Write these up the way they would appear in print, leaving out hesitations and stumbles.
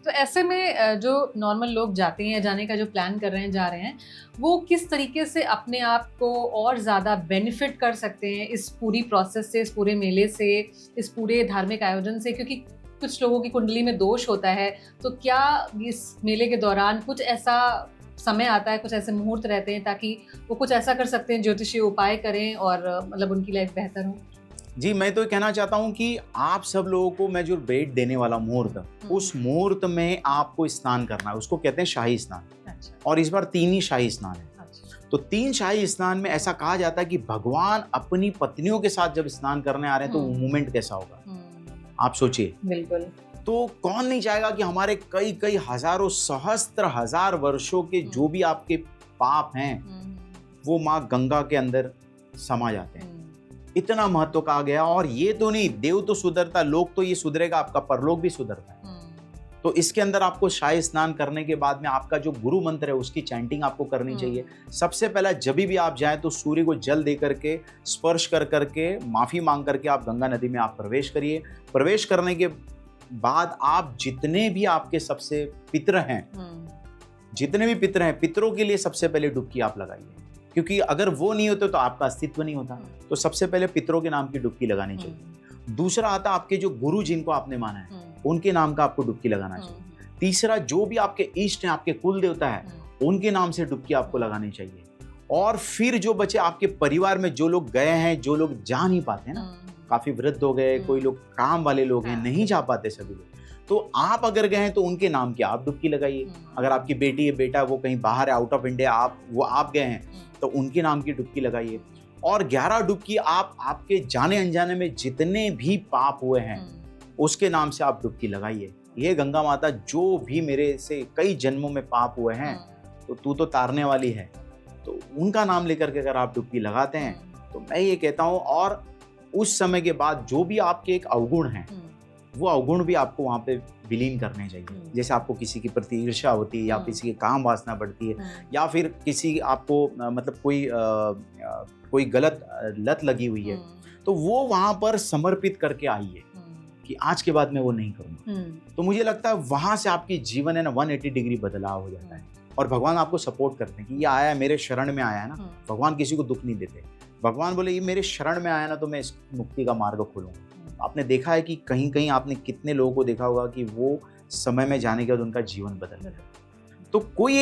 तो ऐसे में जो नॉर्मल लोग जाते हैं, जाने का जो प्लान कर रहे हैं, जा रहे हैं, वो किस तरीके से अपने आप को और ज़्यादा बेनिफिट कर सकते हैं इस पूरी प्रोसेस से, इस पूरे मेले से, इस पूरे धार्मिक आयोजन से? क्योंकि कुछ लोगों की कुंडली में दोष होता है, तो क्या इस मेले के दौरान कुछ ऐसा समय आता है, कुछ ऐसे मुहूर्त रहते हैं ताकि वो कुछ ऐसा कर सकते हैं, ज्योतिषीय उपाय करें और मतलब उनकी लाइफ बेहतर हो? जी, मैं तो ये कहना चाहता हूँ कि आप सब लोगों को मैं जो डेट देने वाला मुहूर्त, उस मुहूर्त में आपको स्नान करना है, उसको कहते हैं शाही स्नान। अच्छा। और इस बार 3 ही शाही स्नान है। अच्छा। तो 3 शाही स्नान में ऐसा कहा जाता है कि भगवान अपनी पत्नियों के साथ जब स्नान करने आ रहे हैं तो वो मोमेंट कैसा होगा, आप सोचिए। बिल्कुल। तो कौन नहीं चाहेगा कि हमारे कई कई हजारों सहस्त्र हजार वर्षों के जो भी आपके पाप हैं वो माँ गंगा के अंदर समा जाते हैं। इतना महत्व कहा गया। और ये तो नहीं, देव तो सुधरता, लोग तो ये सुधरेगा, आपका परलोक भी सुधरता है। तो इसके अंदर आपको शाही स्नान करने के बाद में आपका जो गुरु मंत्र है उसकी चैंटिंग आपको करनी चाहिए। सबसे पहला जब भी आप जाएं तो सूर्य को जल दे करके, स्पर्श कर करके, माफी मांग करके आप गंगा नदी में आप प्रवेश करिए। प्रवेश करने के बाद आप जितने भी आपके सबसे पितर हैं, जितने भी पितर हैं, पितरों के लिए सबसे पहले डुबकी आप लगाइए, क्योंकि अगर वो नहीं होते तो आपका अस्तित्व नहीं होता। तो सबसे पहले पितरों के नाम की डुबकी लगानी चाहिए। दूसरा आता आपके जो गुरु जिनको आपने माना है उनके नाम का आपको डुबकी लगाना चाहिए। तीसरा जो भी आपके इष्ट हैं, आपके कुल देवता है, उनके नाम से डुबकी आपको लगानी चाहिए। और फिर जो बचे आपके परिवार में जो लोग गए हैं, जो लोग जा नहीं पाते ना, काफी वृद्ध हो गए, कोई लोग काम वाले लोग हैं, नहीं जा पाते सभी लोग, तो आप अगर गए हैं तो उनके नाम की आप डुबकी लगाइए। अगर आपकी बेटी है, बेटा वो कहीं बाहर है, आउट ऑफ इंडिया, आप गए हैं तो उनके नाम की डुबकी लगाइए। और 11 डुबकी आप आपके जाने अनजाने में जितने भी पाप हुए हैं उसके नाम से आप डुबकी लगाइए। ये गंगा माता, जो भी मेरे से कई जन्मों में पाप हुए हैं तो तू तो तारने वाली है, तो उनका नाम लेकर के अगर आप डुबकी लगाते हैं तो मैं ये कहता हूँ, और उस समय के बाद जो भी आपके एक अवगुण हैं वो अवगुण भी आपको वहाँ पे विलीन करने चाहिए। जैसे आपको किसी की प्रति ईर्ष्या होती है, या किसी की काम वासना बढ़ती है, या फिर किसी आपको मतलब कोई गलत लत लगी हुई है, तो वो वहाँ पर समर्पित करके आइए कि आज के बाद मैं वो नहीं करूँगा। तो मुझे लगता है वहाँ से आपकी जीवन है ना 180 डिग्री बदलाव हो जाता है। और भगवान आपको सपोर्ट करते हैं कि ये आया है, मेरे शरण में आया है ना। भगवान किसी को दुख नहीं देते। भगवान बोले ये मेरे शरण में आया ना तो मैं इस मुक्ति का मार्ग खोलूंगा। आपने देखा है कि कहीं कहीं आपने कितने लोगों को देखा होगा कि वो समय में जाने के बाद उनका जीवन बदल गया। तो कोई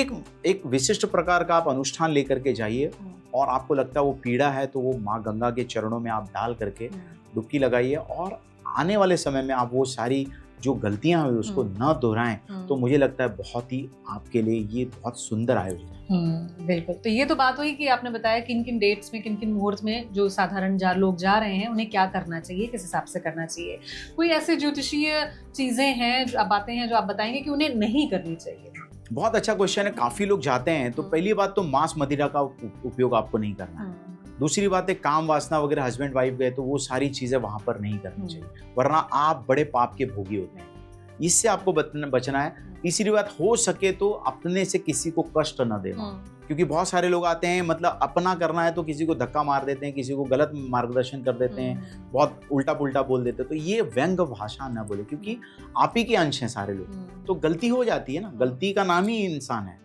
एक विशिष्ट प्रकार का आप अनुष्ठान लेकर के जाइए, और आपको लगता है वो पीड़ा है तो वो माँ गंगा के चरणों में आप डाल करके डुबकी लगाइए, और आने वाले समय में आप वो सारी जो गलतियां हुई उसको न दोहराएं। तो मुझे लगता है बहुत ही आपके लिए ये बहुत सुंदर आयोजन है। बिल्कुल। तो ये तो बात हुई कि आपने बताया किन किन डेट्स में, किन किन मुहूर्त में जो साधारण लोग जा रहे हैं उन्हें क्या करना चाहिए, किस हिसाब से करना चाहिए। कोई ऐसे ज्योतिषीय चीजें हैं, बातें हैं जो आप बताएंगे कि उन्हें नहीं करनी चाहिए? बहुत अच्छा क्वेश्चन है। काफी लोग जाते हैं तो पहली बात तो मांस मदिरा का उपयोग आपको नहीं करना है। दूसरी बात है काम वासना वगैरह, हस्बैंड वाइफ गए तो वो सारी चीजें वहां पर नहीं करनी चाहिए, वरना आप बड़े पाप के भोगी होते हैं। इससे आपको बचना है। तीसरी बात, हो सके तो अपने से किसी को कष्ट न देना, क्योंकि बहुत सारे लोग आते हैं मतलब अपना करना है तो किसी को धक्का मार देते हैं, किसी को गलत मार्गदर्शन कर देते हैं, बहुत उल्टा पुल्टा बोल देते हैं। तो ये व्यंग भाषा न बोले, क्योंकि आप ही के अंश हैं सारे लोग। तो गलती हो जाती है ना, गलती का नाम ही इंसान है,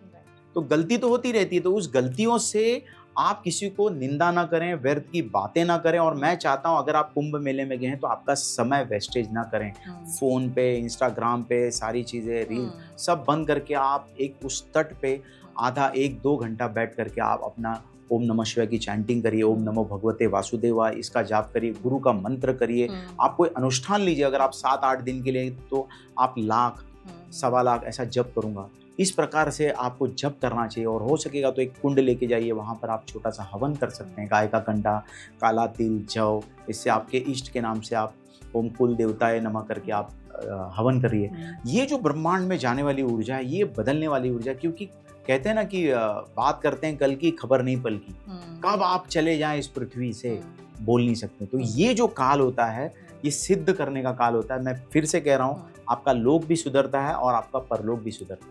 तो गलती तो होती रहती है। तो उस गलतियों से आप किसी को निंदा ना करें, व्यर्थ की बातें ना करें। और मैं चाहता हूं अगर आप कुंभ मेले में गए हैं तो आपका समय वेस्टेज ना करें। फोन पे, इंस्टाग्राम पे सारी चीजें, रील सब बंद करके आप एक उस तट पे आधा 1-2 घंटा बैठ करके आप अपना ओम नमः शिवाय की चैंटिंग करिए, ओम नमो भगवते वासुदेवाय इसका जाप करिए, गुरु का मंत्र करिए। आप कोई अनुष्ठान लीजिए, अगर आप 7-8 दिन के लिए तो आप 1 लाख 1.25 लाख ऐसा जप करूंगा। इस प्रकार से आपको जप करना चाहिए। और हो सकेगा तो एक कुंड लेके जाइए, वहाँ पर आप छोटा सा हवन कर सकते हैं, गाय का कंडा, काला तिल, जौ, इससे आपके इष्ट के नाम से आप ओम कुल देवताय नमः करके आप हवन करिए। ये जो ब्रह्मांड में जाने वाली ऊर्जा है, ये बदलने वाली ऊर्जा, क्योंकि कहते हैं ना कि बात करते हैं कल की, खबर नहीं पल की। कब आप चले जाएं इस पृथ्वी से बोल नहीं सकते। तो ये जो काल होता है ये सिद्ध करने का काल होता है। मैं फिर से कह रहा हूँ, आपका लोक भी सुधरता है और आपका परलोक भी सुधरता है।